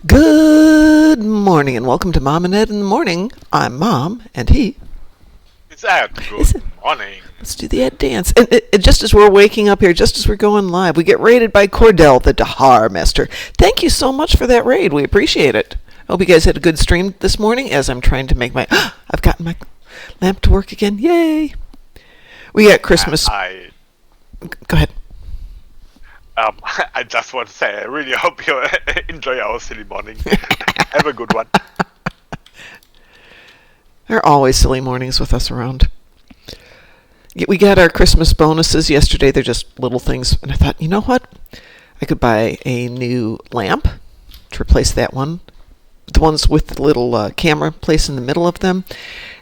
Good morning and welcome to Mom and Ed in the Morning. I'm Mom and he. It's Ed. Good morning. Let's do the Ed dance. And just as we're waking up here, just as we're going live, we get raided by Cordell, the Dahar Master. Thank you so much for that raid. We appreciate it. I hope you guys had a good stream this morning as I'm trying to make my... I've gotten my lamp to work again. Yay. We got Christmas... Go ahead. I just want to say, I really hope you enjoy our silly morning. Have a good one. There are always silly mornings with us around. We got our Christmas bonuses yesterday. They're just little things. And I thought, you know what? I could buy a new lamp to replace that one. The ones with the little camera placed in the middle of them.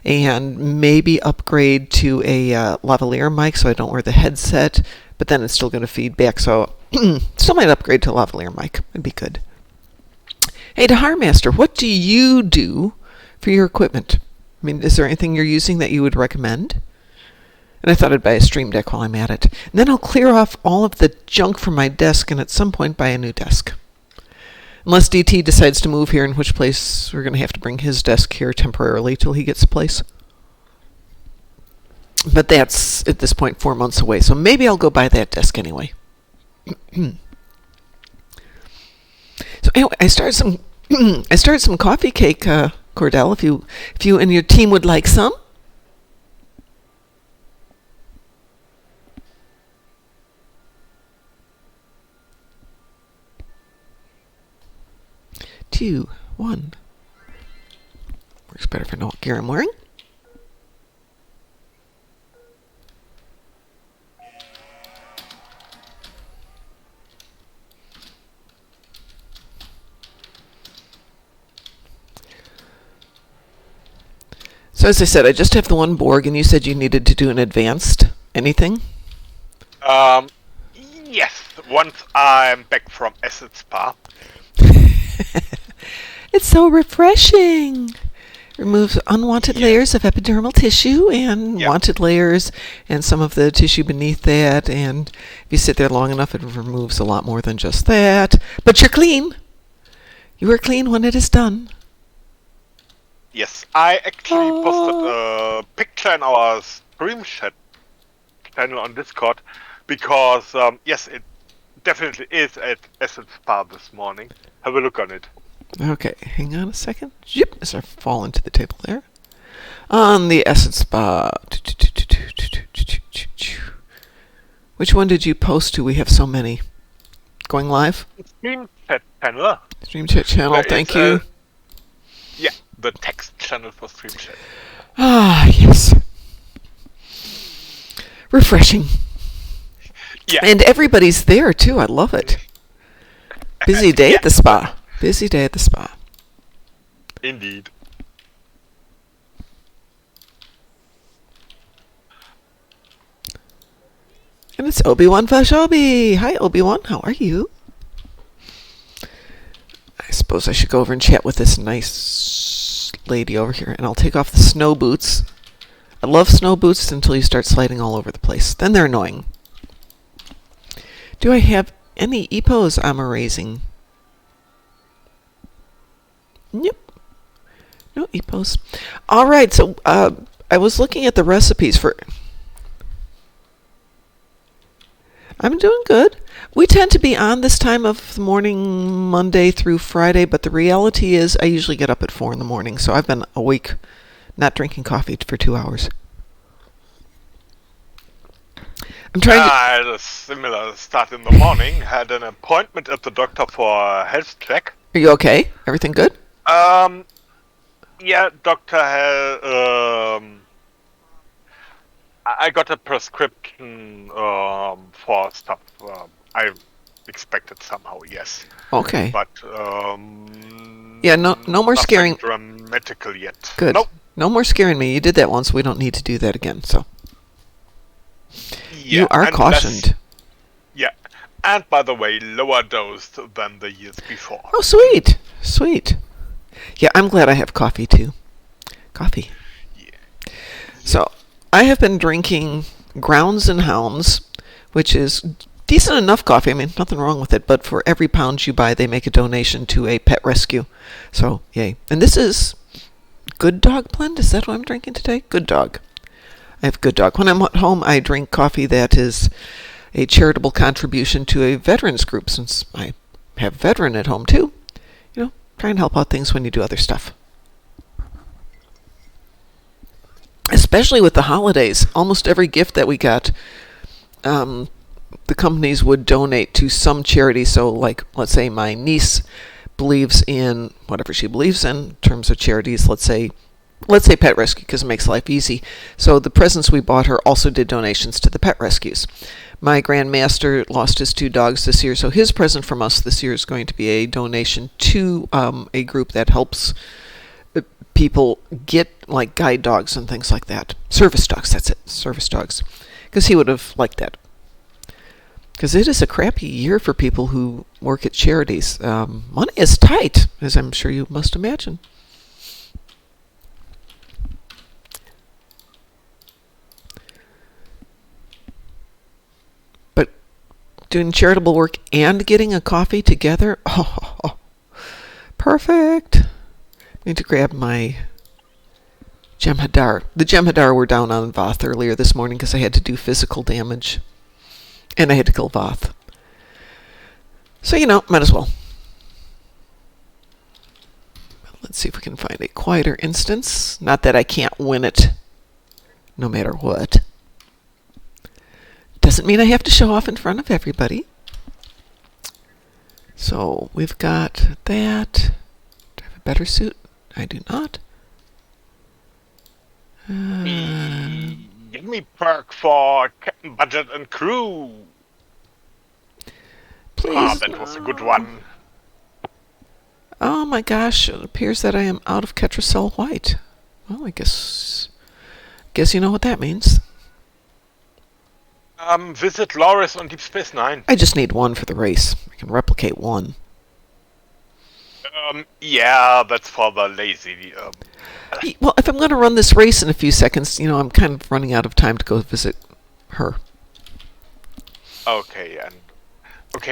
And maybe upgrade to a lavalier mic so I don't wear the headset. But then it's still going to feed back. So still might upgrade to a lavalier mic. It'd be good. Hey, Dahar Master, what do you do for your equipment? I mean, is there anything you're using that you would recommend? And I thought I'd buy a stream deck while I'm at it. And then I'll clear off all of the junk from my desk and at some point buy a new desk. Unless DT decides to move here, in which place we're going to have to bring his desk here temporarily till he gets a place. But that's, at this point, 4 months away. So maybe I'll go buy that desk anyway. So anyway, I started some coffee cake, Cordell, if you and your team would like some. Two, one. Works better if I know what gear I'm wearing. So as I said, I just have the one Borg, and you said you needed to do an advanced anything? Yes, once I'm back from Acid Spa. It's so refreshing. Removes unwanted layers of epidermal tissue and wanted layers and some of the tissue beneath that. And if you sit there long enough, it removes a lot more than just that. But you're clean. You are clean when it is done. Yes, I actually posted a picture in our stream chat channel on Discord because, yes, it definitely is at Acid Spa this morning. Have a look on it. Okay, hang on a second. Yep, as I fall into the table there. On the Acid Spa. Which one did you post to? We have so many. Going live? Stream chat channel. Stream chat channel, thank you. Yeah, the text channel for stream chat. Ah, yes. Refreshing. Yeah. And everybody's there, too. I love it. Busy day at the spa. Busy day at the spa. Indeed. And it's Obi-Wan Fashobi. Hi, Obi-Wan. How are you? I suppose I should go over and chat with this nice lady over here. And I'll take off the snow boots. I love snow boots until you start sliding all over the place. Then they're annoying. Do I have any EPOs I'm erasing? Nope. No EPOs. All right, so I was looking at the recipes for... I'm doing good. We tend to be on this time of the morning, Monday through Friday, but the reality is I usually get up at 4 in the morning, so I've been awake, not drinking coffee for 2 hours. I'm trying to... I had a similar start in the morning. Had an appointment at the doctor for a health check. Are you okay? Everything good? Yeah, doctor had, I got a prescription, for stuff, I expected somehow, yes. Okay. But, yeah, no more scaring. Dramatical yet. Good. Nope. No more scaring me. You did that once. We don't need to do that again, so. Yeah, you are cautioned. Yeah. And by the way, lower dosed than the years before. Oh, sweet. Sweet. Yeah, I'm glad I have coffee, too. Coffee. Yeah. So, I have been drinking Grounds and Hounds, which is decent enough coffee. I mean, nothing wrong with it. But for every pound you buy, they make a donation to a pet rescue. So, yay. And this is Good Dog blend. Is that what I'm drinking today? Good Dog. I have Good Dog. When I'm at home, I drink coffee that is a charitable contribution to a veterans group, since I have a veteran at home too. You know, try and help out things when you do other stuff. Especially with the holidays, almost every gift that we got, the companies would donate to some charity. So, like, let's say my niece believes in whatever she believes in terms of charities. Let's say pet rescue, because it makes life easy. So the presents we bought her also did donations to the pet rescues. My grandmaster lost his 2 dogs this year, so his present from us this year is going to be a donation to a group that helps people get, like, guide dogs and things like that. Service dogs, that's it. Service dogs. Because he would have liked that. Because it is a crappy year for people who work at charities. Money is tight, as I'm sure you must imagine. But doing charitable work and getting a coffee together, perfect. I need to grab my Jem'Hadar. The Jem'Hadar were down on Voth earlier this morning because I had to do physical damage. And I had to kill Voth. So, you know, might as well. Let's see if we can find a quieter instance. Not that I can't win it, no matter what. Doesn't mean I have to show off in front of everybody. So, we've got that. Do I have a better suit? I do not. Give me perk for Captain Budget and Crew. Please. That was a good one. Oh my gosh, it appears that I am out of Ketracel White. Well, I guess you know what that means. Visit Loris on Deep Space Nine. I just need 1 for the race. I can replicate 1. Yeah, that's for the lazy. Well, if I'm going to run this race in a few seconds, you know, I'm kind of running out of time to go visit her. Okay,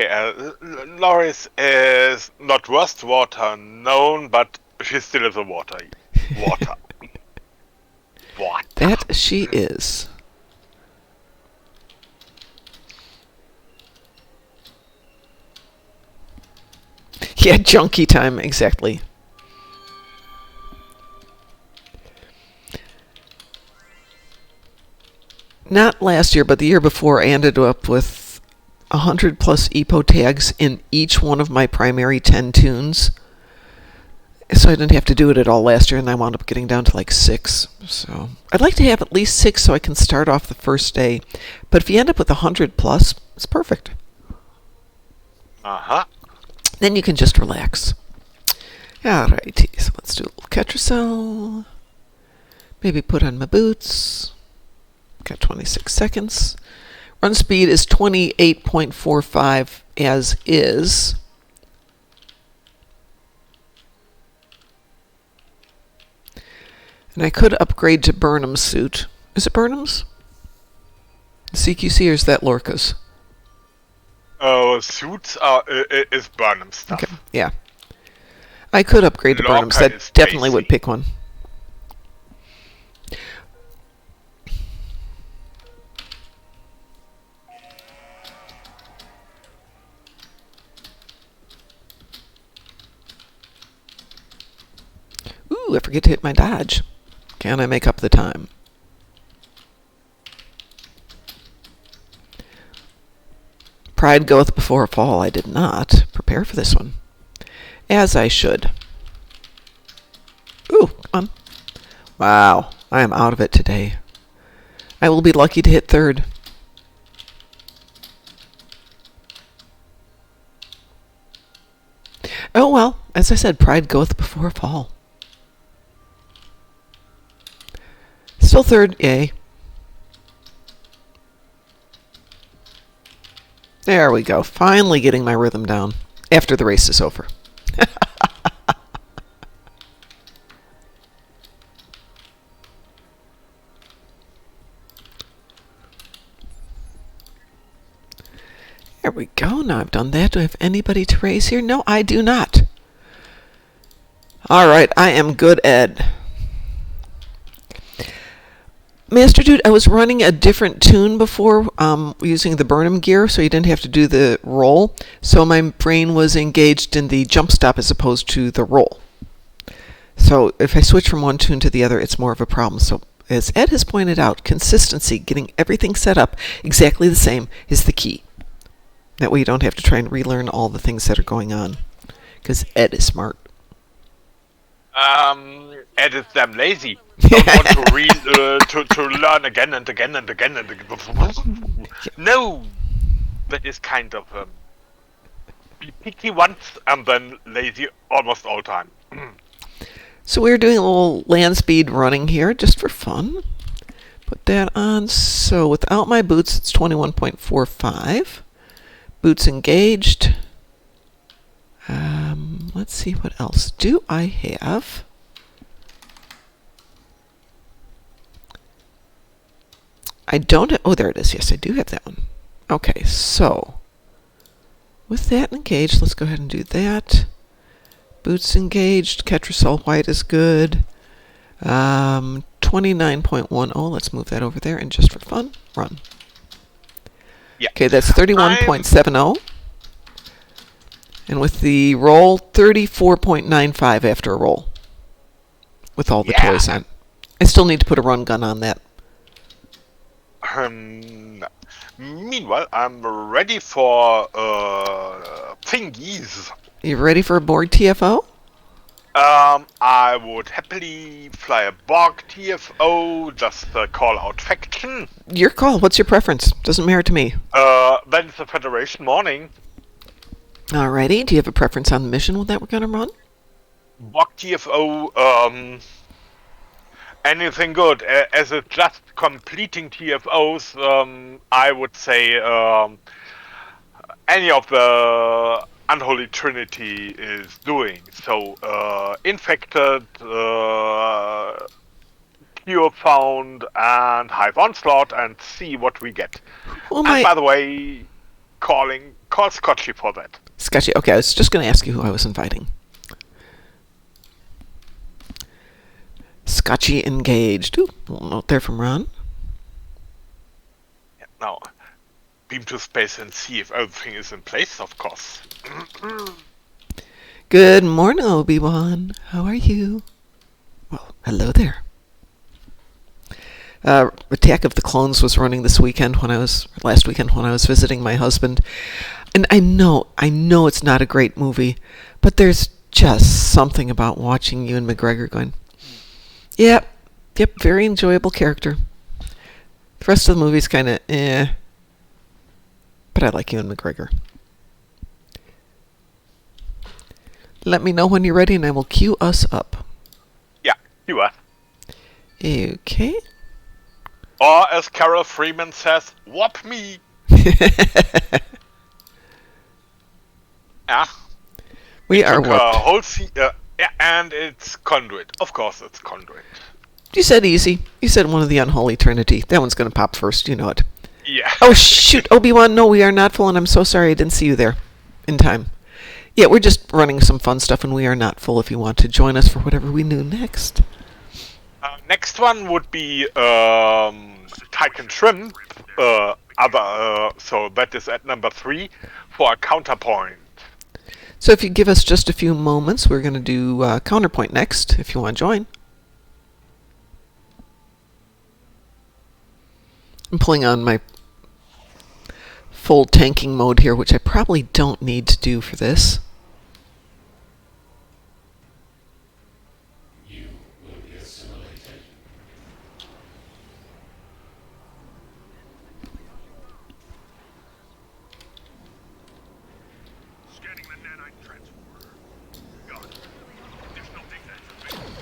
and Loris is not worst water known, but she still is a water. Water. That she is. Yeah, junkie time, exactly. Not last year, but the year before, I ended up with 100 plus EPO tags in each one of my primary 10 tunes. So I didn't have to do it at all last year, and I wound up getting down to like 6. So I'd like to have at least 6 so I can start off the first day. But if you end up with 100 plus, it's perfect. Uh-huh. Then you can just relax. Alrighty, so let's do a little Ketracel. Maybe put on my boots. Got 26 seconds. Run speed is 28.45 as is. And I could upgrade to Burnham's suit. Is it Burnham's? CQC, or is that Lorca's? Suits is Burnham stuff. Okay, yeah. I could upgrade to Burnham's. That definitely would pick one. Ooh, I forget to hit my dodge. Can I make up the time? Pride goeth before a fall. I did not prepare for this one, as I should. Ooh, come on. Wow, I am out of it today. I will be lucky to hit 3rd. Oh well, as I said, pride goeth before a fall. Still 3rd, yay. There we go. Finally getting my rhythm down after the race is over. There we go. Now I've done that. Do I have anybody to raise here? No, I do not. All right, I am good, Ed. Master Dude, I was running a different tune before using the Burnham gear, so you didn't have to do the roll. So my brain was engaged in the jump stop as opposed to the roll. So if I switch from one tune to the other, it's more of a problem. So as Ed has pointed out, consistency, getting everything set up exactly the same is the key. That way you don't have to try and relearn all the things that are going on. Because Ed is smart. Ed is damn lazy. Don't want to learn again and again and again and again. No, that is kind of be picky once and then lazy almost all time. So we're doing a little land speed running here just for fun. Put that on. So without my boots, it's 21.45. Boots engaged. Let's see, what else do I have? I don't have, oh, there it is. Yes, I do have that one. Okay, so with that engaged, let's go ahead and do that. Boots engaged. Ketracel white is good. 29.10. Let's move that over there and just for fun, run. Yeah. Okay, that's 31.70. And with the roll, 34.95 after a roll. With all the toys on. I still need to put a run gun on that. Meanwhile, I'm ready for thingies. You ready for a Borg TFO? I would happily fly a Borg TFO, just call out faction. Your call. What's your preference? Doesn't matter to me. Then it's a Federation morning. Alrighty. Do you have a preference on the mission that we're going to run? Borg TFO, anything good. As it's just completing TFOs, I would say any of the Unholy Trinity is doing. So, Infected, Cure Found, and Hive Onslaught, and see what we get. Oh, and by the way, call Scotchy for that. Scotchy. Okay, I was just going to ask you who I was inviting. Scotchy engaged. Ooh, a little note there from Ron. Yeah, now, beam to space and see if everything is in place, of course. Good morning, Obi-Wan. How are you? Well, hello there. Attack of the Clones was running last weekend when I was visiting my husband. And I know it's not a great movie, but there's just something about watching Ewan McGregor going, Yep, very enjoyable character. The rest of the movie's kind of but I like Ewan McGregor. Let me know when you're ready and I will queue us up. Yeah, you are. Okay. Or as Carol Freeman says, whop me. Yeah. We are whooped. And it's Conduit. Of course it's Conduit. You said easy. You said one of the Unholy Trinity. That one's going to pop first. You know it. Yeah. Oh, shoot. Obi-Wan, no, we are not full, and I'm so sorry I didn't see you there in time. Yeah, we're just running some fun stuff, and we are not full if you want to join us for whatever we do next. Next one would be Titan Shrimp. So that is at number 3 for a counterpoint. So if you give us just a few moments, we're going to do Counterpoint next, if you want to join. I'm pulling on my full tanking mode here, which I probably don't need to do for this. You will be assimilated. Scanning the nanite transformer. Got it. Additional data information.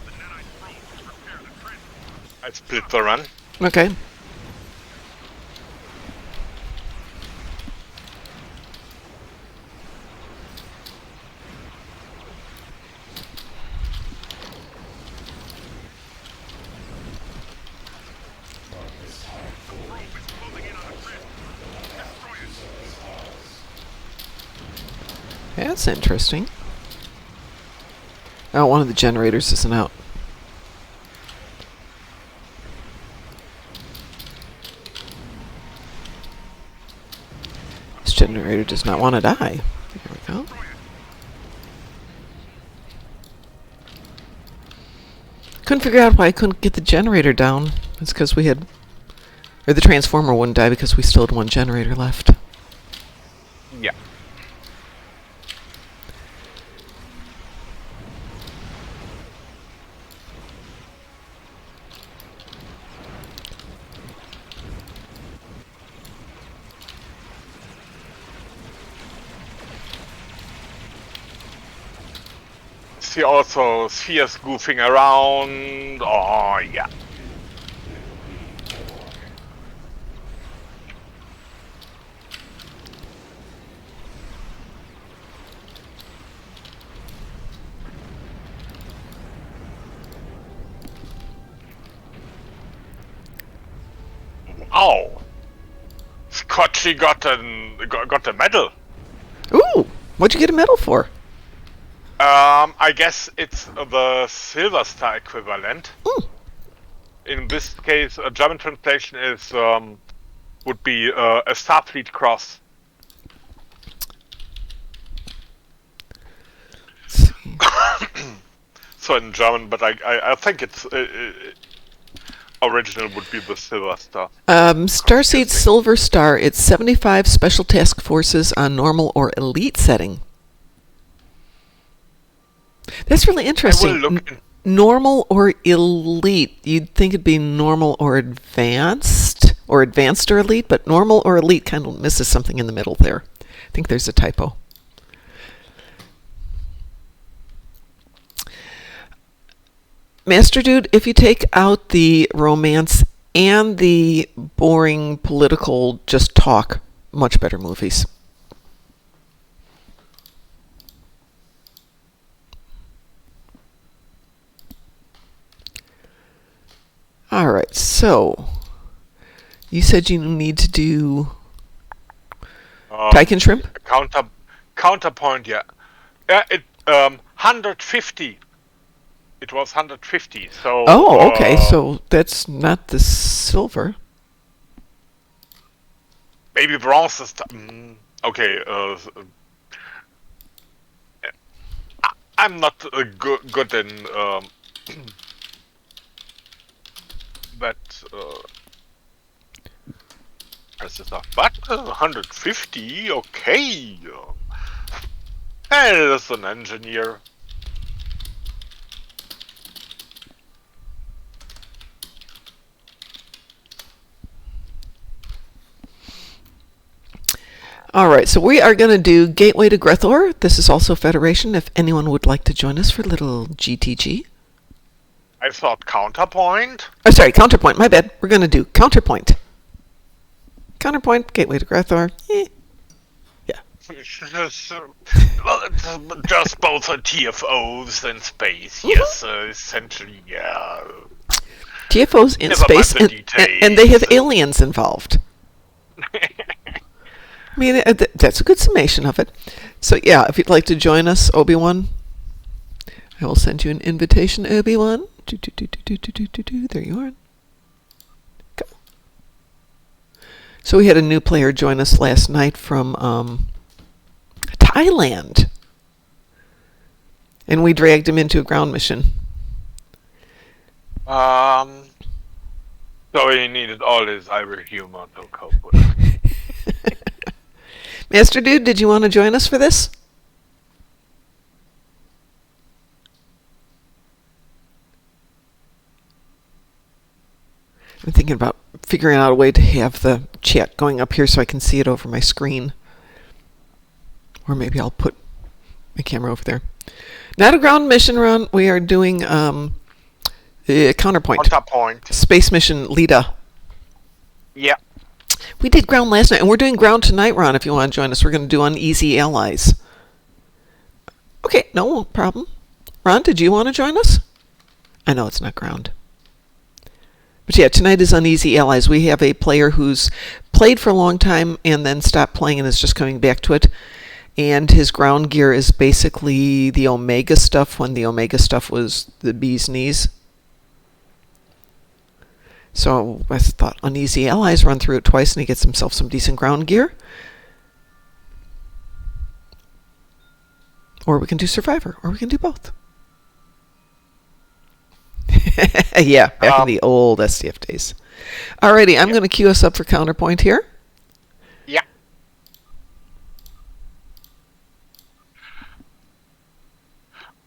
The nanite probe to repair the transformer. I split the run. Okay. That's interesting. Oh, one of the generators isn't out. This generator does not want to die. There we go. Couldn't figure out why I couldn't get the generator down. It's because we had... Or the transformer wouldn't die because we still had one generator left. Yeah. See also spheres goofing around. Oh, yeah. Wow. Scotchy got a medal. Ooh! What'd you get a medal for? I guess it's the Silver Star equivalent. Ooh. In this case, a German translation is would be a Starfleet Cross. Let's see. So in German, but I think it's original would be the Silver Star. Starseed Silver Star. It's 75 Special Task Forces on normal or elite setting. That's really interesting. I will look in- Normal or elite. You'd think it'd be normal or advanced or elite, but normal or elite kind of misses something in the middle there. I think there's a typo. Master Dude, if you take out the romance and the boring political just talk, much better movies. All right, so you said you need to do Tyke and Shrimp? Counterpoint, yeah. Yeah, it 150. It was 150. So. Oh, okay. So that's not the silver. Maybe bronze is. Okay. I'm not good in that. Stuff, but 150. Okay. And it is an engineer. All right, so we are going to do Gateway to Grethor. This is also Federation, if anyone would like to join us for a little GTG. I thought counterpoint. Oh, sorry, Counterpoint. My bad. We're going to do Counterpoint. Counterpoint, Gateway to Grethor. Yeah. Well, it's just both are TFOs in space. Yes, essentially, yeah. TFOs in Never space, mind the and they have details. aliens involved. I mean, that's a good summation of it. So, yeah, if you'd like to join us, Obi-Wan, I will send you an invitation, Obi-Wan. There you are. Go. So we had a new player join us last night from Thailand. And we dragged him into a ground mission. So he needed all his Irish humor to cope with it. Master Dude, did you want to join us for this? I'm thinking about figuring out a way to have the chat going up here so I can see it over my screen. Or maybe I'll put my camera over there. Not a ground mission run. We are doing Counterpoint. Space Mission Lida. Yeah. We did ground last night, and we're doing ground tonight, Ron, if you want to join us. We're going to do Uneasy Allies. Okay, no problem. Ron, did you want to join us? I know it's not ground. But yeah, tonight is Uneasy Allies. We have a player who's played for a long time and then stopped playing and is just coming back to it. And his ground gear is basically the Omega stuff when the Omega stuff was the bee's knees. So I thought Uneasy Allies, run through it twice and he gets himself some decent ground gear. Or we can do Survivor, or we can do both. Yeah, back in the old SDF days. Alrighty, I'm going to queue us up for Counterpoint here. Yeah.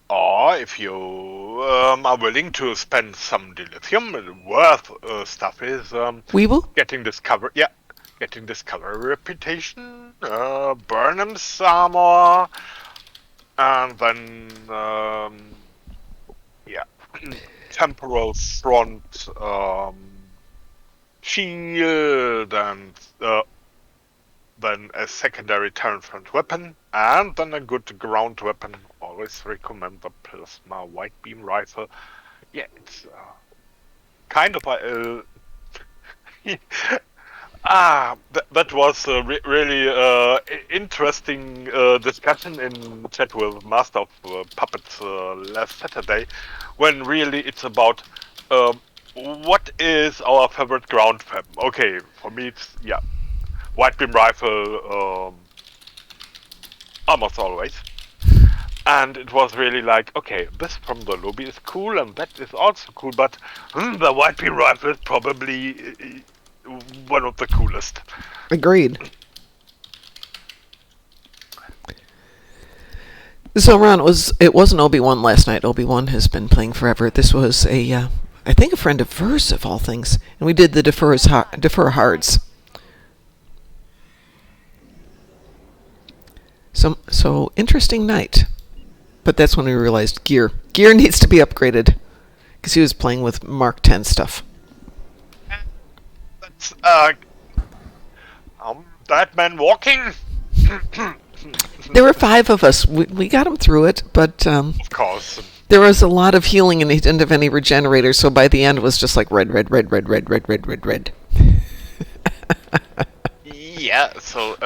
Or if you are willing to spend some dilithium, worth stuff is We will. getting Discover. Yeah, getting Discovery reputation, Burnham's armor, and then yeah, temporal front shield, and then a secondary turn front weapon, and then a good ground weapon. Always recommend the plasma white beam rifle. Yeah, it's kind of a that was a really interesting discussion in chat with Master of Puppets last Saturday, when really it's about what is our favorite ground weapon. Okay, for me it's white beam rifle, almost always. And it was really like, okay, this from the lobby is cool, and that is also cool, but the white beam rifle is probably one of the coolest. Agreed. So Ron, it wasn't Obi-Wan last night. Obi-Wan has been playing forever. This was I think a friend of hers of all things, and we did the defer hards. So interesting night. But that's when we realized gear needs to be upgraded, because he was playing with Mark 10 stuff. That's Batman walking. There were 5 of us. We got him through it, but Of course. there was a lot of healing, and he didn't have any regenerators. So by the end, it was just like red. Yeah. So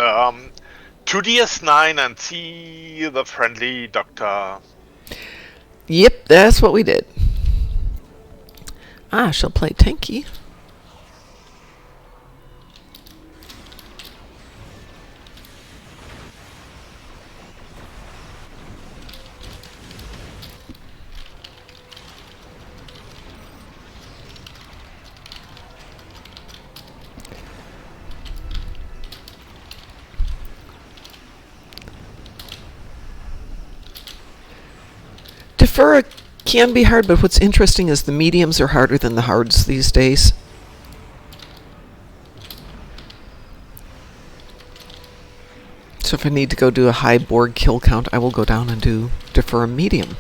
2DS9 and see the friendly doctor. Yep, that's what we did. She'll play tanky. Defer can be hard, but what's interesting is the mediums are harder than the hards these days. So if I need to go do a high Borg kill count, I will go down and do defer a medium.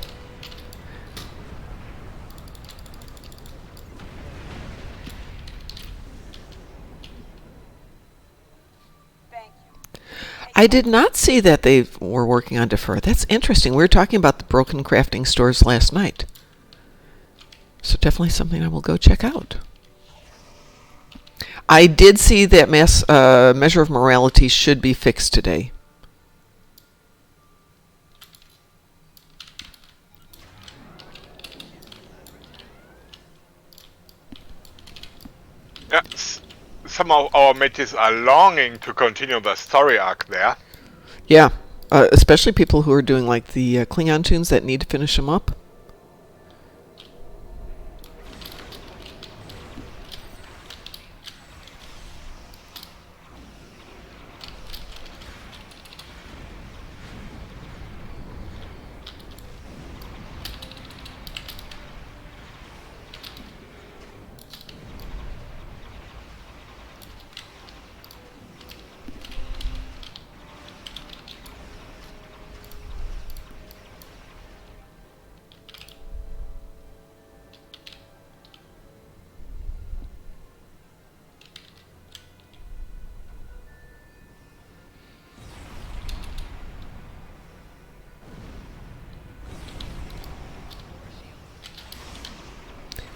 I did not see that they were working on defer. That's interesting. We were talking about the broken crafting stores last night. So definitely something I will go check out. I did see that measure of morality should be fixed today. Yes. Some of our mates are longing to continue the story arc there. Yeah, especially people who are doing like the Klingon tunes that need to finish them up.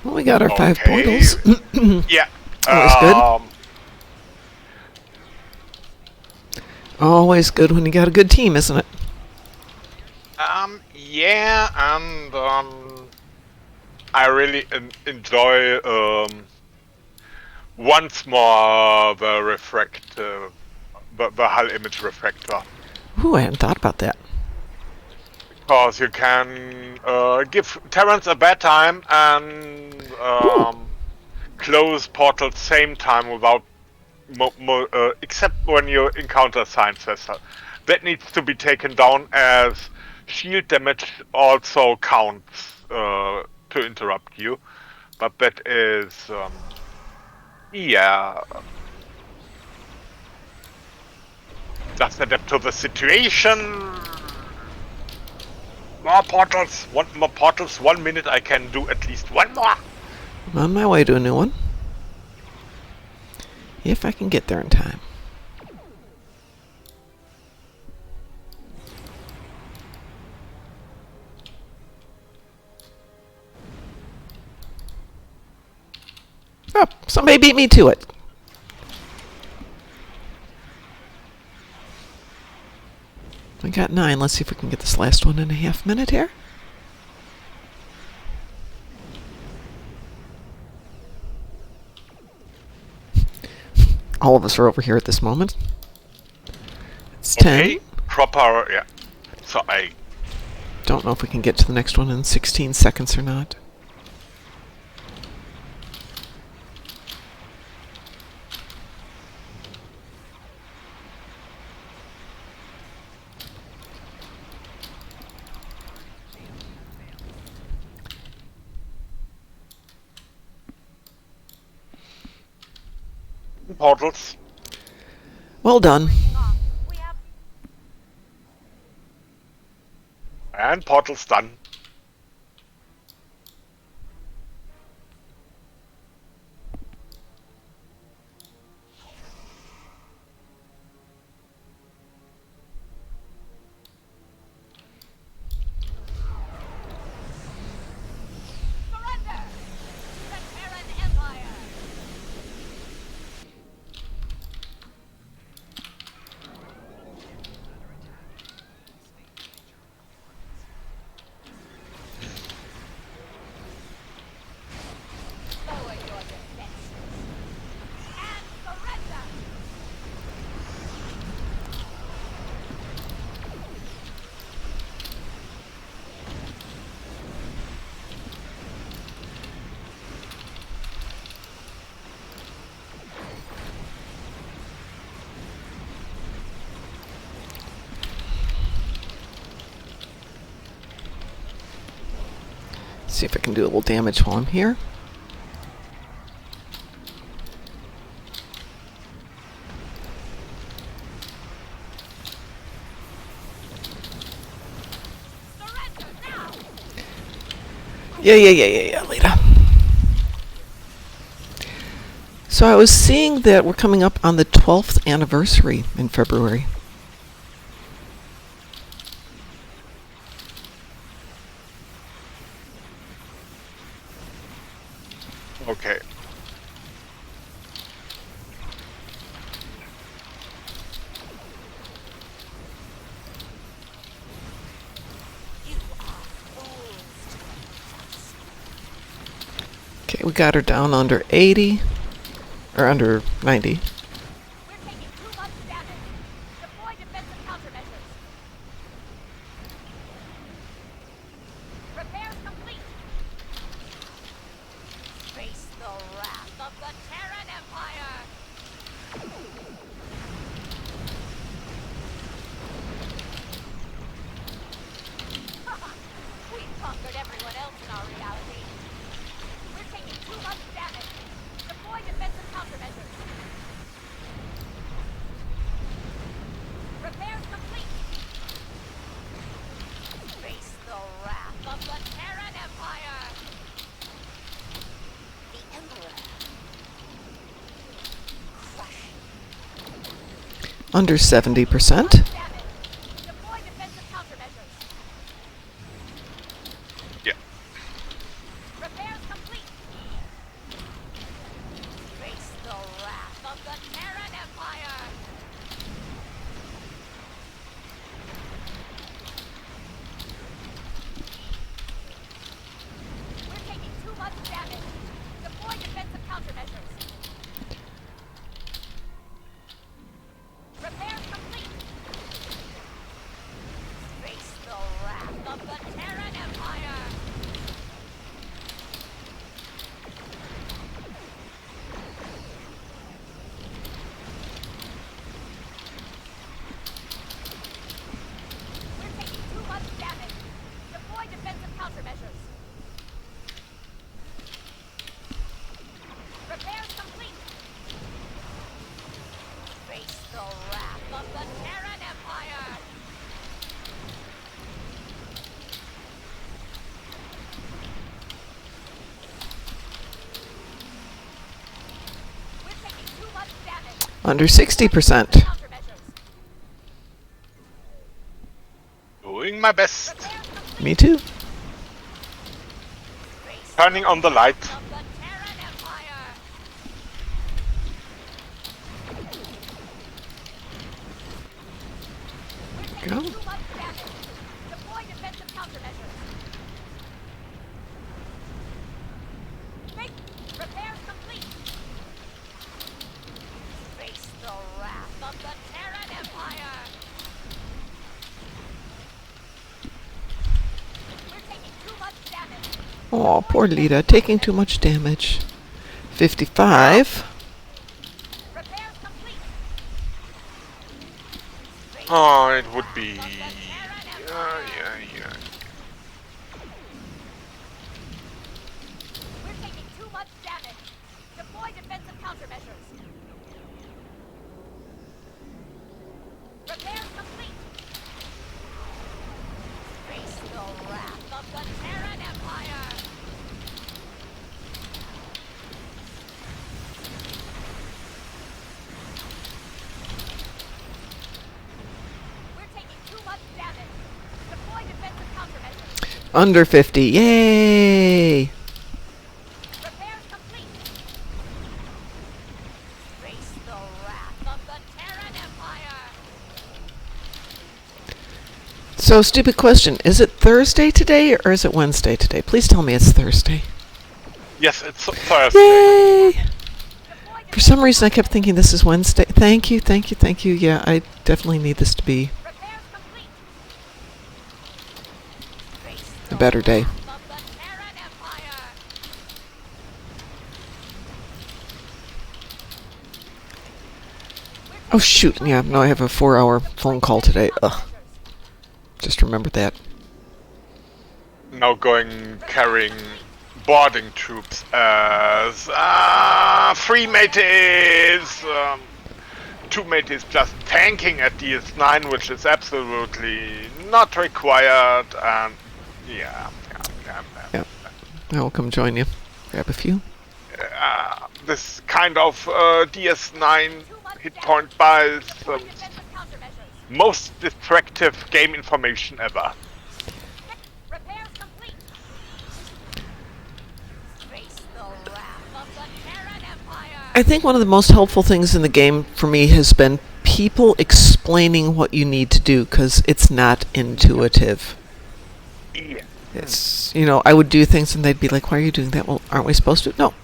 Well, we got our 5 portals. Yeah. That was good. Always good when you got a good team, isn't it? Yeah, and I really enjoy once more the the hull image refractor, Ooh, I hadn't thought about that. because you can give Terrans a bad time and close portals same time without except when you encounter a science vessel. That needs to be taken down, as shield damage also counts to interrupt you. But that is, yeah, just adapt to the situation. More portals, more portals. 1 minute, I can do at least one more. I'm on my way to a new one. If I can get there in time. Oh, somebody beat me to it. I got 9. Let's see if we can get this last 1.5 minutes here. All of us are over here at this moment. It's 10. Okay, proper, yeah. So I Don't know if we can get to the next one in 16 seconds or not. portals. Well done. We have And portals done. surrender. The Terran Empire. Lower your defenses and surrender. See if I can do a little damage while I'm here. Surrender now. Yeah, Lita. So I was seeing that we're coming up on the 12th anniversary in February. Okay. You are fools to trust. Okay, we got her down under 80. Or under 90. We're taking too much damage. Deploy defensive countermeasures. Repairs complete. Face the wrath of the Terran Empire. We've conquered everyone else in our reality. We're taking too much damage. Deploy defensive countermeasures. Repairs complete. Face the wrath of the Terran Empire. The Emperor. Crush. Under 70%. Damage. Deploy defensive countermeasures. Yeah. Repairs complete. Face the wrath of the Terran Empire. the wrath of the Terran Empire! We're taking too much damage. Under 60%. Countermeasures. Doing my best. Repair complete. Me too. Turning on the light. Of the Terran Empire! We're Go. taking too much damage. Deploy defensive countermeasures. Make repairs complete. Face the wrath of the Terran Empire! We're taking too much damage. Oh, poor Lita, taking too much damage. 55. Repairs complete. Oh, it would be. Of the Terran Yeah, Empire! yeah. We're taking too much damage. Deploy defensive countermeasures. Repairs complete. Face the wrath of the Terran Empire. We're taking too much damage. Deploy defensive countermeasures. Under 50. Yay! Repairs complete. Face the wrath of the Terran Empire. So, stupid question. Is it Thursday today or is it Wednesday today? Please tell me it's Thursday. Yes, it's Thursday. Yay! Deploy For some reason, I kept thinking this is Wednesday. Thank you, thank you, thank you. Yeah, I definitely need this to be repairs complete. Face a better day. of the Terran Empire. Oh, shoot. Yeah, no, I have a 4-hour phone call today. Ugh. Just remembered that. Now going carrying boarding troops as 3 mateys. 2 mateys just tanking at DS9, which is absolutely not required. And yeah. Yeah. I'll come join you. Grab a few. This kind of DS9 hit point buys Deploy defensive countermeasures. most distractive game information ever. Repairs complete. Face the wrath of the Terran Empire. I think one of the most helpful things in the game for me has been people explaining what you need to do, because it's not intuitive. Yeah. It's, you know, I would do things and they'd be like, why are you doing that? Well, aren't we supposed to? No.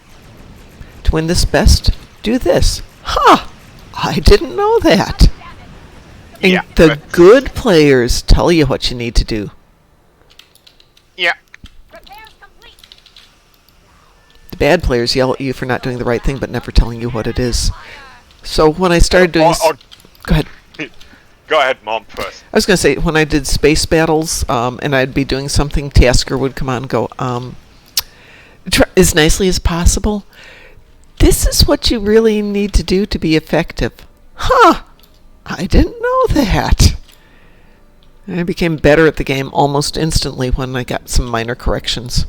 To win this best, do this. Ha! I didn't know that. And Yeah, the but- good players tell you what you need to do. Yeah. Repairs complete. The bad players yell at you for not doing the right thing, but never telling you what it is. So when I started doing... Go ahead. Go ahead, Mom, first. I was going to say, when I did space battles, and I'd be doing something, Tasker would come on and go, try as nicely as possible. This is what you really need to do to be effective. Huh! I didn't know that. And I became better at the game almost instantly when I got some minor corrections.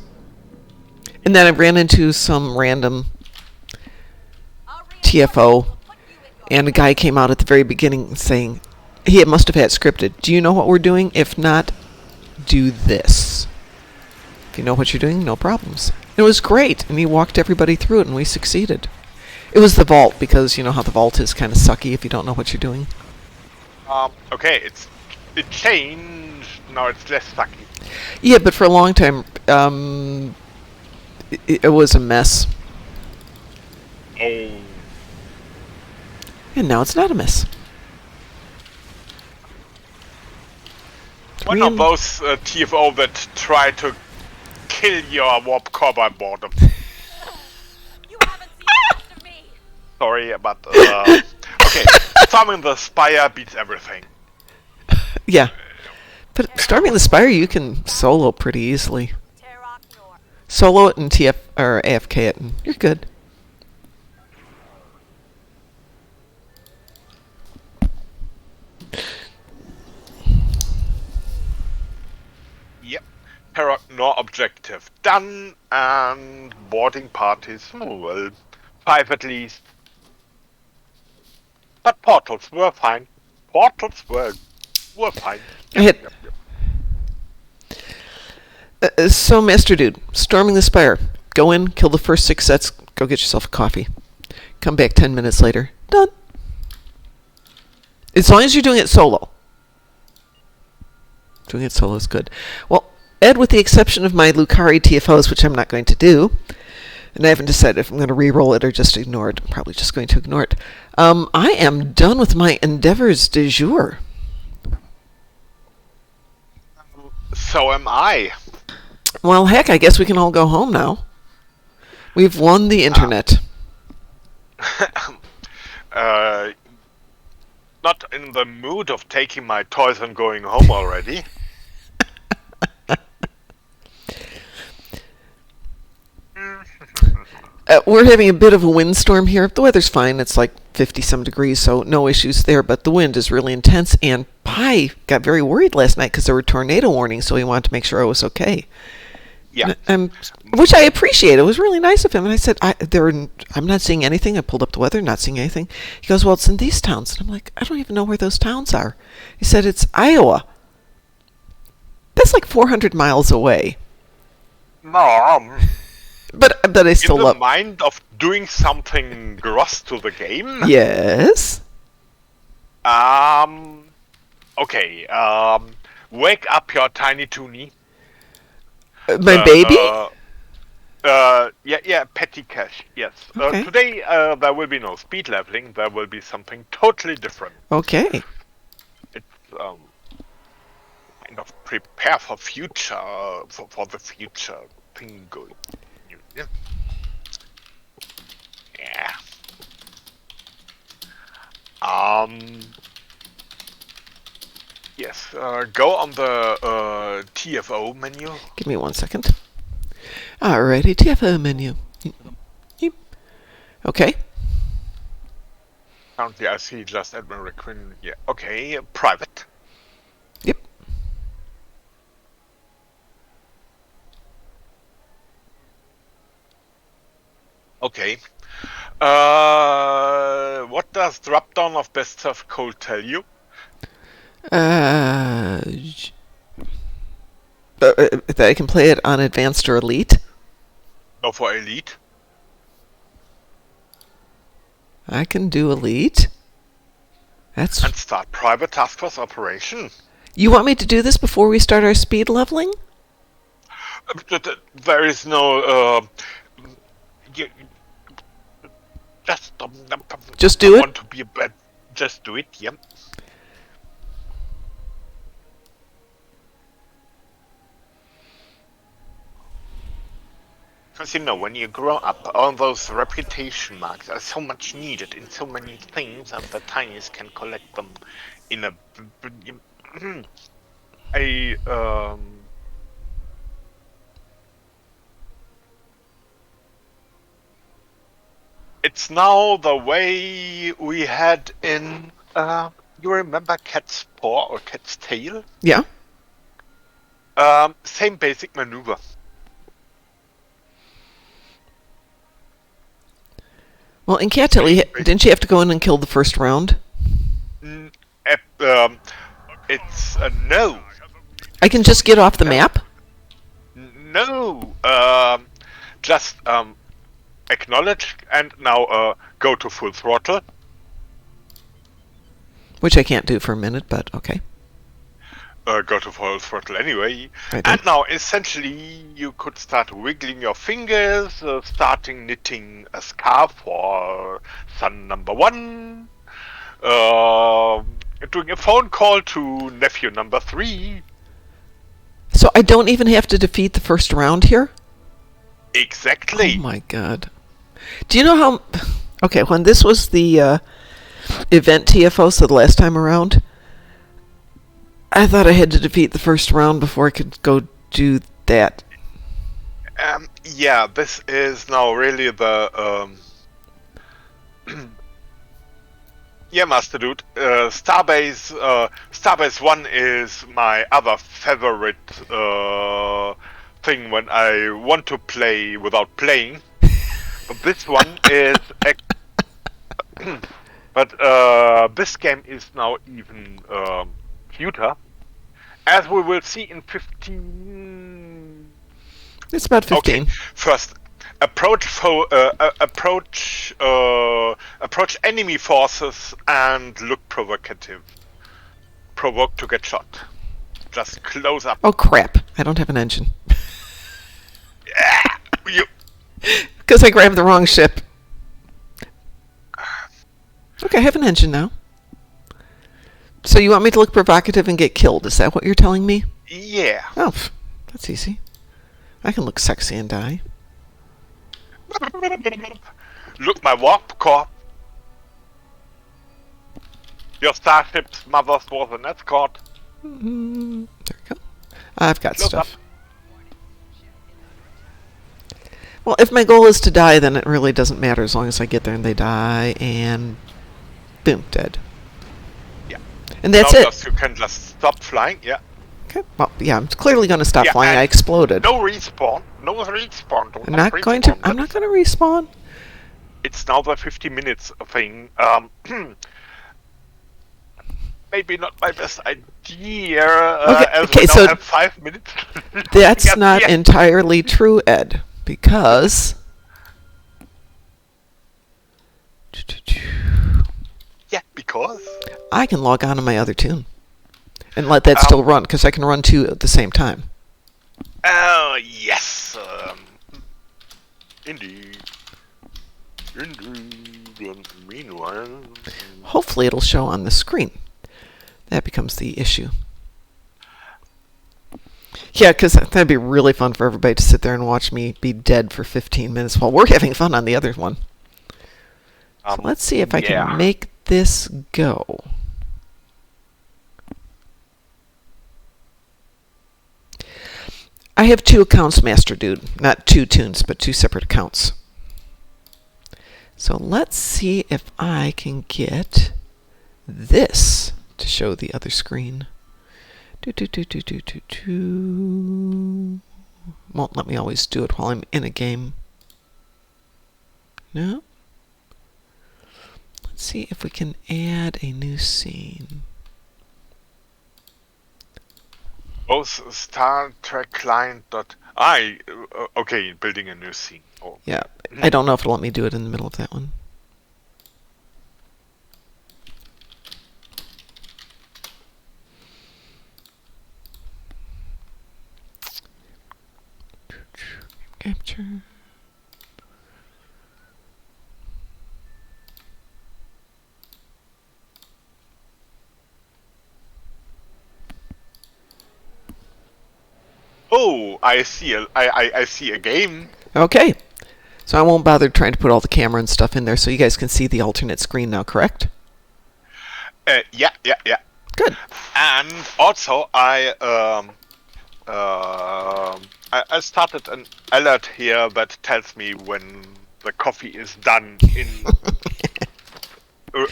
And then I ran into some random TFO, and a guy came out at the very beginning saying, he must have had scripted, do you know what we're doing? If not, do this. If you know what you're doing, no problems. It was great, and he walked everybody through it, and we succeeded. It was the vault, because you know how the vault is kind of sucky if you don't know what you're doing. Okay, it changed. Now it's less sucky. Yeah, but for a long time, it was a mess. Oh. And now it's not a mess. One of those TFO that try to kill your warp core by boredom. You haven't seen the rest of me. Sorry, but okay. Storming the Spire beats everything. Yeah. But Storming the Spire, you can solo pretty easily. Terror. Solo it and TF or AFK it, and you're good. Terra Nor objective done, and boarding parties, well, 5 at least. But portals were fine. Portals were fine. I had so, Master Dude, storming the spire. Go in, kill the first 6 sets, go get yourself a coffee. Come back 10 minutes later. Done. As long as you're doing it solo. Doing it solo is good. Well, Ed, with the exception of my Lucari TFOs, which I'm not going to do, and I haven't decided if I'm going to re-roll it or just ignore it. I'm probably just going to ignore it. I am done with my endeavors du jour. So am I. Well, heck, I guess we can all go home now. We've won the internet. Not in the mood of taking my toys and going home already. We're having a bit of a windstorm here. The weather's fine. It's like 50-some degrees, so no issues there. But the wind is really intense. And Pi got very worried last night because there were tornado warnings, so he wanted to make sure I was okay. Yeah. Which I appreciate. It was really nice of him. And I said, I'm not seeing anything. I pulled up the weather, not seeing anything. He goes, well, it's in these towns. And I'm like, I don't even know where those towns are. He said, it's Iowa. That's like 400 miles away. Mom, But I still in the love. mind of doing something gross to the game? Yes. Okay, wake up your tiny toonie. My baby? Yeah, petty cash, yes. Okay. Today, there will be no speed leveling, there will be something totally different. Okay. It's, kind of prepare for future, for the future thing going. Yeah. Yes, go on the TFO menu. Give me 1 second. Alrighty, TFO menu. Yep. Okay. Currently, I see just Admiral Quinn. Yeah, okay, private. Yep. Okay. What does drop down of best served cold tell you? That I can play it on advanced or elite. Go for elite. I can do elite. That's. And start private task force operation. You want me to do this before we start our speed leveling? There is no. Just do I it? want to be a bad. Just do it. Yep. Because when you grow up, all those reputation marks are so much needed in so many things, and the tinies can collect them in a It's now the way we had in. You remember Cat's Paw or Cat's Tail? Yeah. Same basic maneuver. Well, in Cat Tail, didn't you have to go in and kill the first round? It's no. I can just get off the map? No. Just acknowledge and now go to full throttle. Which I can't do for a minute, but okay. Go to full throttle anyway. I did. And now, essentially, you could start wiggling your fingers, starting knitting a scarf for son number 1, doing a phone call to nephew number 3. So I don't even have to defeat the first round here? Exactly. Oh my god. Do you know how... Okay, when this was the event TFO, so the last time around, I thought I had to defeat the first round before I could go do that. Yeah, this is now really the... Yeah, Master Dude. Starbase 1 is my other favorite thing when I want to play without playing. But this one is... But this game is now even cuter. As we will see in 15... It's about 15. Okay, first, approach enemy forces and look provocative. Provoke to get shot. Just close up. Oh, crap. I don't have an engine. You... Because I grabbed the wrong ship. Okay, I have an engine now. So you want me to look provocative and get killed? Is that what you're telling me? Yeah. Oh, that's easy. I can look sexy and die. Look, my warp core. Your starship's mother's was an escort. There we go. I've got Close stuff. Well, if my goal is to die, then it really doesn't matter as long as I get there and they die, and boom, dead. Yeah. And that's Now it. you can just stop flying, yeah. Okay. Well, yeah, I'm clearly going to stop Yeah, flying. and I exploded. No respawn. No respawn. I'm not going to. I'm not going to respawn. It's now the 50 minutes thing. Maybe not my best idea. As okay, we now so have 5 minutes. That's Yeah, not yeah. entirely true, Ed, because Yeah, because. I can log on to my other tune and let that still run, because I can run two at the same time. Oh, yes. Indeed. And meanwhile. Hopefully it'll show on the screen. That becomes the issue. Yeah, because that'd be really fun for everybody to sit there and watch me be dead for 15 minutes while we're having fun on the other one. So let's see if I can make this go. I have 2 accounts, Master Dude. Not 2 tunes, but 2 separate accounts. So let's see if I can get this to show the other screen. Won't let me always do it while I'm in a game. No? Let's see if we can add a new scene. Both Star Trek client. Okay, building a new scene. Oh. Yeah, I don't know if it'll let me do it in the middle of that one. Capture. Oh, I see. I see a game. Okay, so I won't bother trying to put all the camera and stuff in there, so you guys can see the alternate screen now, correct? Yeah. Good. And also, I started an alert here that tells me when the coffee is done in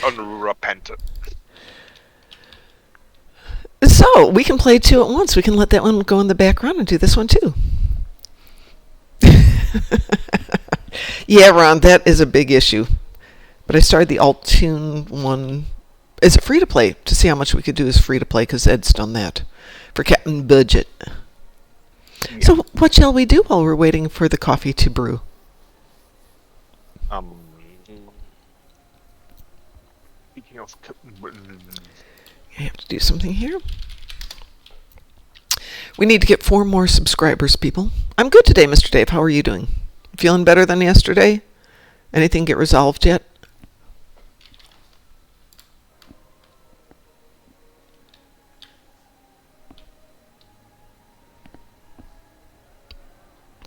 on Repentant. So, we can play 2 at once. We can let that one go in the background and do this one too. Yeah, Ron, that is a big issue. But I started the alt tune one. Is it free to play? To see how much we could do is free to play, because Ed's done that. For Captain Budget. Yeah. So, what shall we do while we're waiting for the coffee to brew? Speaking of I have to do something here. We need to get 4 more subscribers, people. I'm good today, Mr. Dave. How are you doing? Feeling better than yesterday? Anything get resolved yet?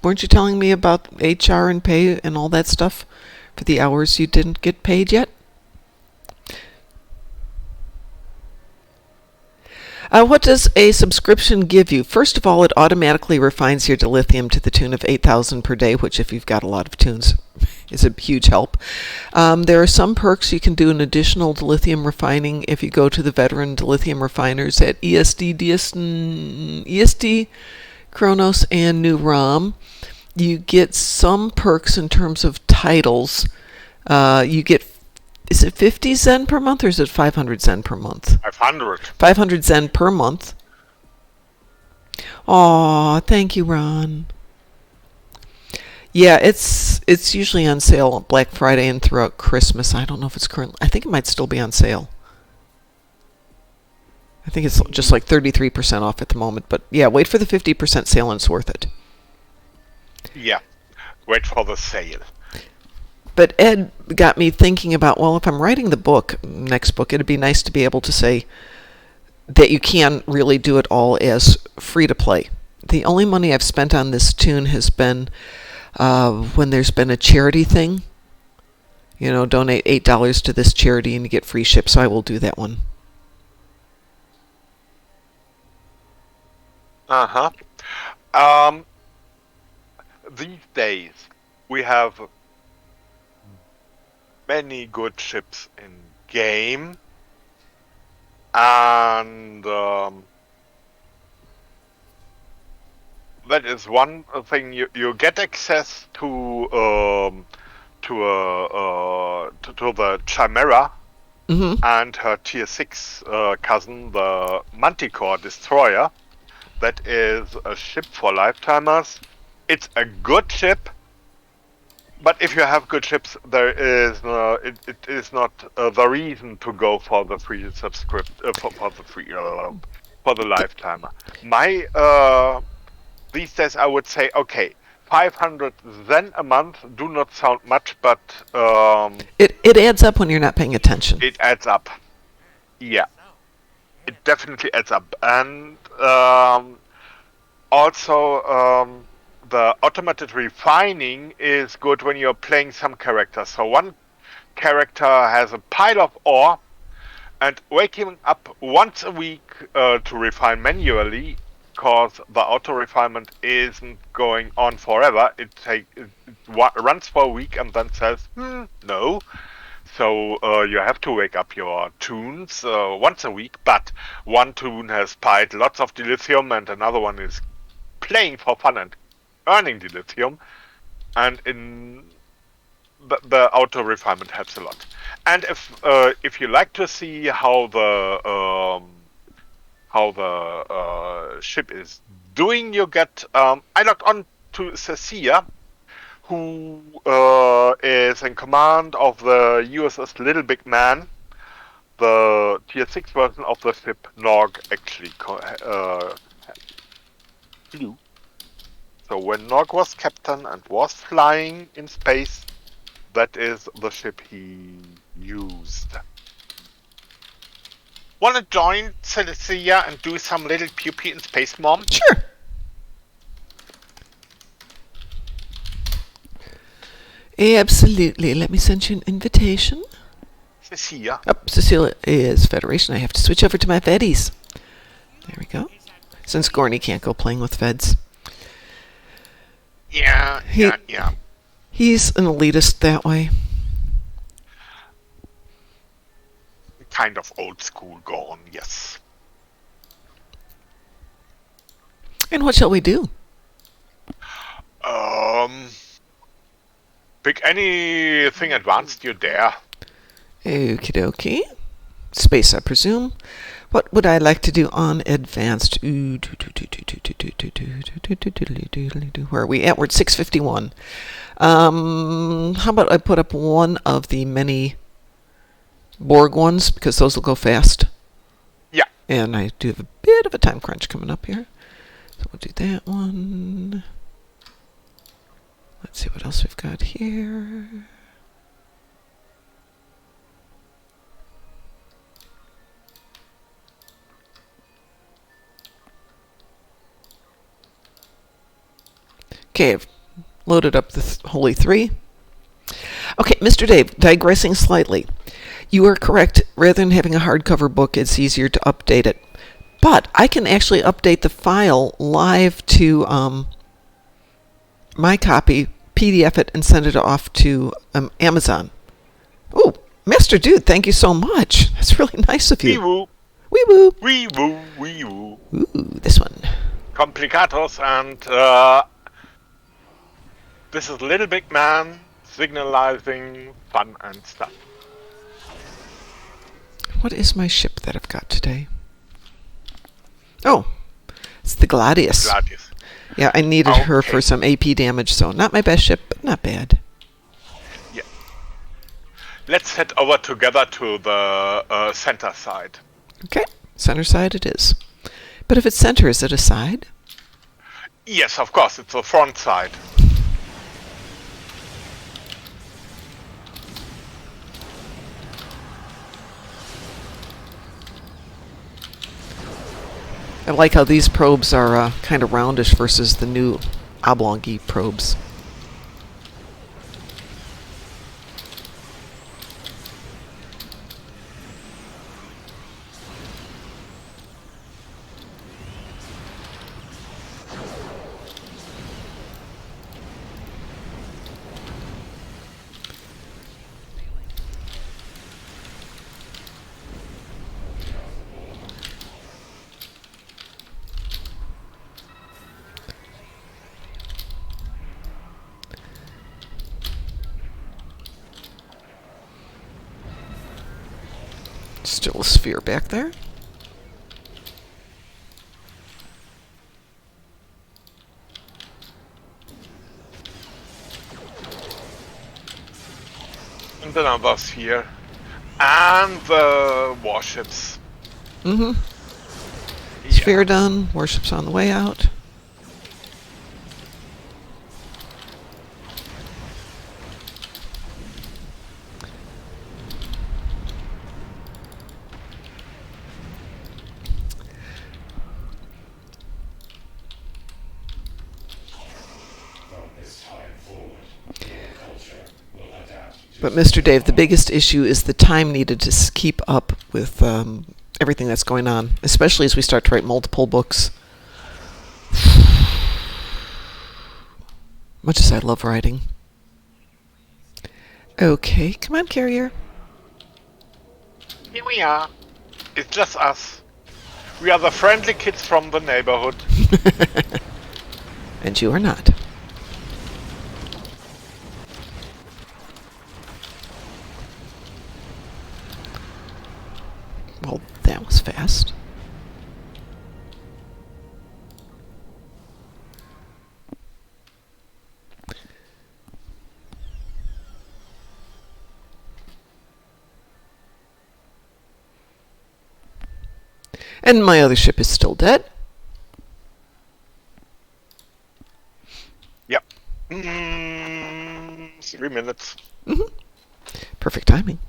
Weren't you telling me about HR and pay and all that stuff for the hours you didn't get paid yet? What does a subscription give you? First of all, it automatically refines your dilithium to the tune of 8,000 per day, which if you've got a lot of tunes is a huge help. There are some perks. You can do an additional dilithium refining if you go to the veteran dilithium refiners at ESD Chronos and New ROM. You get some perks in terms of titles. You get, is it 50 Zen per month or is it 500 Zen per month? 500. 500 Zen per month. Aw, thank you, Ron. Yeah, it's usually on sale on Black Friday and throughout Christmas. I don't know if it's currently. I think it might still be on sale. I think it's just like 33% off at the moment. But yeah, wait for the 50% sale and it's worth it. Yeah. Wait for the sale. But Ed got me thinking about, well, if I'm writing the next book, it'd be nice to be able to say that you can really do it all as free to play. The only money I've spent on this tune has been when there's been a charity thing. You know, donate $8 to this charity and you get free ship, so I will do that one. These days, we have many good ships in game, and that is one thing. You get access to the Chimera and her Tier 6 cousin, the Manticore Destroyer. That is a ship for lifetimers. It's a good ship, but if you have good ships, there is it is not the reason to go for the free subscription for the lifetimer. These days I would say, okay, 500 Zen a month do not sound much, but it adds up when you're not paying attention. It adds up. Yeah, it definitely adds up, and also the automated refining is good when you're playing some characters. So one character has a pile of ore, and waking up once a week to refine manually, because the auto refinement isn't going on forever. It runs for a week and then says, no. So you have to wake up your tunes once a week, but one tune has piled lots of dilithium and another one is playing for fun and earning dilithium, and in the auto refinement helps a lot. And if you like to see how the ship is doing, you get I logged on to Cecilia, who is in command of the USS Little Big Man, the Tier 6 version of the ship Nog actually flew. So when Nog was captain and was flying in space, that is the ship he used. Wanna join Cecilia and do some little pew-pew in space, Mom? Sure. Absolutely. Let me send you an invitation. Cecilia. Oh, Cecilia is Federation. I have to switch over to my Feddies. There we go. Since Gorney can't go playing with Feds. Yeah. He's an elitist that way. Kind of old school gone, yes. And what shall we do? Pick anything advanced you dare. Okie dokie. Space, I presume. What would I like to do on advanced? Where are we at? We're at 651. How about I put up one of the many Borg ones, because those will go fast. Yeah. And I do have a bit of a time crunch coming up here. So we'll do that one. Let's see what else we've got here. Okay, I've loaded up the Holy Three. Okay, Mr. Dave, digressing slightly. You are correct. Rather than having a hardcover book, it's easier to update it. But I can actually update the file live to my copy, PDF it, and send it off to Amazon. Oh, Master Dude, thank you so much. That's really nice of you. Wee woo. Wee woo. Wee woo. Wee woo. Ooh, this one. complicados, and this is Little Big Man signalizing fun and stuff. What is my ship that I've got today? Oh, it's the Gladius. Gladius. Yeah, I needed her Okay. for some AP damage, so not my best ship, but not bad. Yeah. Let's head over together to the center side. Okay, center side it is. But if it's center, is it a side? Yes, of course, it's the front side. I like how these probes are kind of roundish versus the new oblongy probes. Still a sphere back there. And the numbers here. And the warships. Mm-hmm. Yeah. Sphere done. Warships on the way out. From this time forward, your culture will adapt to But Mr. Dave, the biggest issue is the time needed to keep up with everything that's going on, especially as we start to write multiple books. Much as I love writing. Okay, come on, carrier. Here we are. It's just us. We are the friendly kids from the neighborhood. And you are not. Well, that was fast. And my other ship is still dead. Yep. 3 minutes. Perfect timing.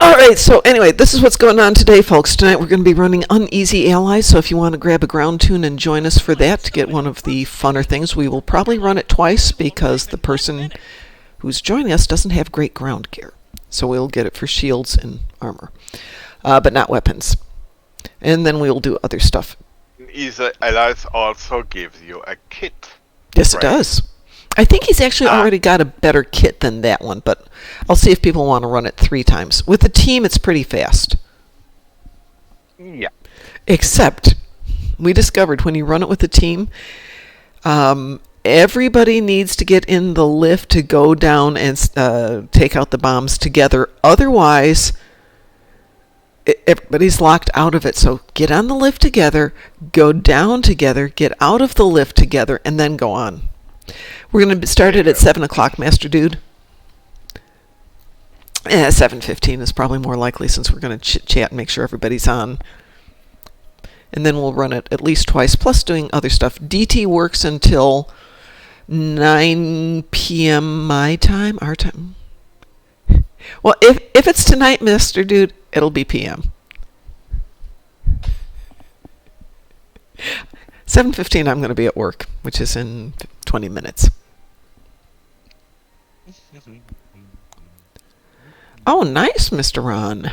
Alright, so anyway, this is what's going on today, folks. Tonight we're going to be running Uneasy Allies, so if you want to grab a ground tune and join us for that to get one of the funner things, we will probably run it twice because the person who's joining us doesn't have great ground gear. So we'll get it for shields and armor, but not weapons. And then we'll do other stuff. Easy Allies also gives you a kit. Yes, it Right. does. I think he's actually already got a better kit than that one, but I'll see if people want to run it 3 times. With the team, it's pretty fast. Yeah. Except, we discovered when you run it with the team, everybody needs to get in the lift to go down and take out the bombs together. Otherwise, everybody's locked out of it. So get on the lift together, go down together, get out of the lift together, and then go on. We're going to start it at 7 o'clock, Master Dude. 7:15 is probably more likely since we're going to chit-chat and make sure everybody's on. And then we'll run it at least twice, plus doing other stuff. DT works until 9 p.m. my time, our time. Well, if it's tonight, Mr. Dude, it'll be p.m. 7:15, I'm going to be at work, which is in 20 minutes. Oh, nice, Mr. Ron.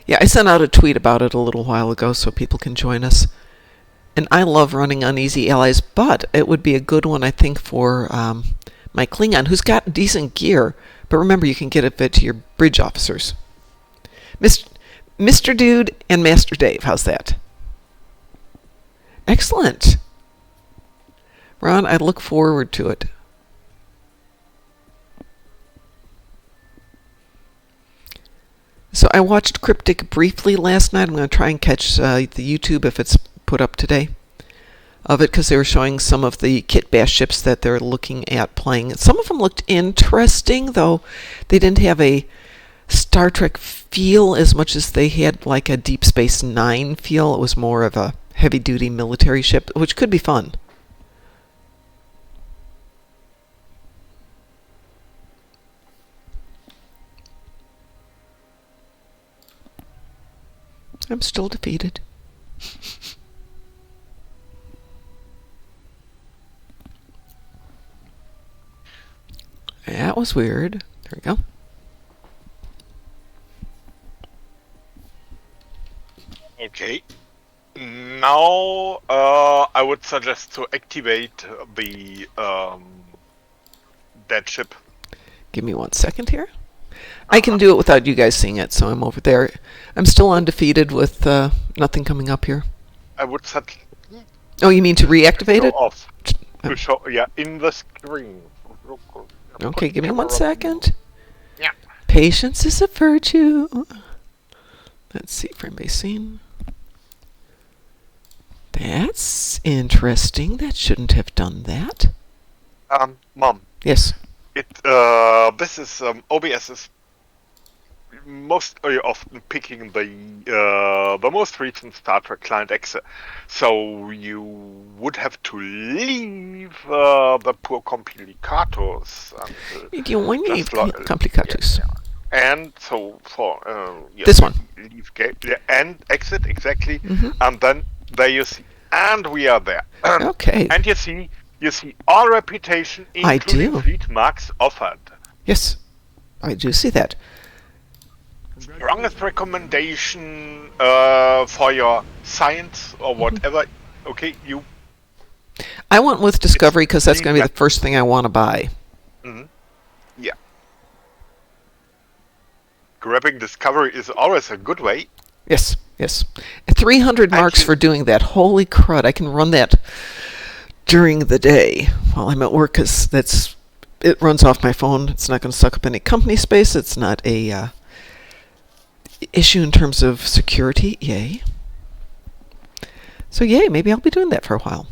Yeah, I sent out a tweet about it a little while ago so people can join us. And I love running Uneasy Allies, but it would be a good one, I think, for my Klingon, who's got decent gear. But remember, you can get it to your bridge officers. Mr. Dude and Master Dave, how's that? Excellent. Ron, I look forward to it. So I watched Cryptic briefly last night. I'm going to try and catch the YouTube if it's put up today of it, because they were showing some of the kit bash ships that they're looking at playing. Some of them looked interesting, though they didn't have a Star Trek feel as much as they had like a Deep Space Nine feel. It was more of a heavy-duty military ship, which could be fun. I'm still defeated. That was weird. There we go. Okay. Now, I would suggest to activate the dead ship. Give me 1 second here. I can do it without you guys seeing it, so I'm over there. I'm still undefeated with nothing coming up here. I would set. Oh, you mean to reactivate it? Off. To show, yeah, in the screen. Okay, give me 1 second. Yeah. Patience is a virtue. Let's see, frame base scene. That's interesting. That shouldn't have done that. Mom. Yes. This is OBS is most often picking the most recent Star Trek client exit, so you would have to leave the poor complicatos. Complicatus. And so for this one, leave and exit exactly, and then there you see, and we are there. Okay. And you see all reputation, including fleet marks offered. Yes, I do see that. Strongest recommendation for your science or whatever. Okay, you. I went with Discovery because that's going to be the first thing I want to buy. Yeah. Grabbing Discovery is always a good way. Yes, yes. 300 marks for doing that. Holy crud! I can run that during the day while I'm at work, because it runs off my phone. It's not going to suck up any company space. It's not a issue in terms of security. Yay. So yay, maybe I'll be doing that for a while.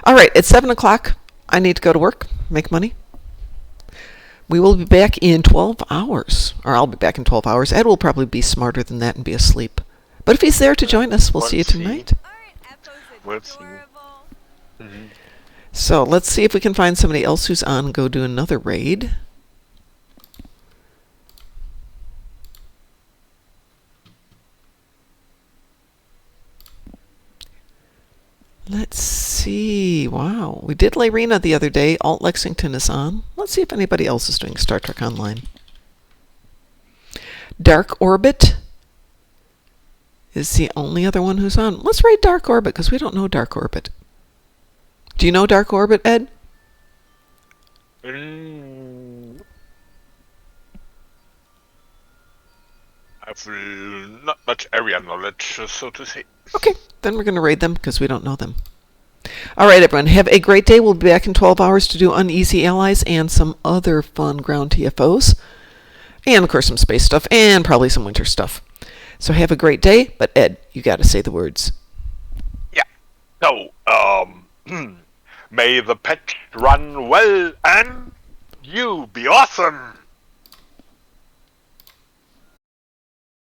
All right, it's 7 o'clock. I need to go to work, make money. We will be back in 12 hours, or I'll be back in 12 hours. Ed will probably be smarter than that and be asleep. But if he's there to join us, we'll see you tonight. We'll see. So let's see if we can find somebody else who's on and go do another raid. Let's see. Wow. We did Lyrena the other day. Alt Lexington is on. Let's see if anybody else is doing Star Trek Online. Dark Orbit is the only other one who's on. Let's raid Dark Orbit, because we don't know Dark Orbit. Do you know Dark Orbit, Ed? I've not much area knowledge, so to say. Okay, then we're going to raid them because we don't know them. All right, everyone, have a great day. We'll be back in 12 hours to do Uneasy Allies and some other fun ground TFOs. And, of course, some space stuff and probably some winter stuff. So have a great day, but Ed, you got to say the words. Yeah. So, may the patch run well and you be awesome.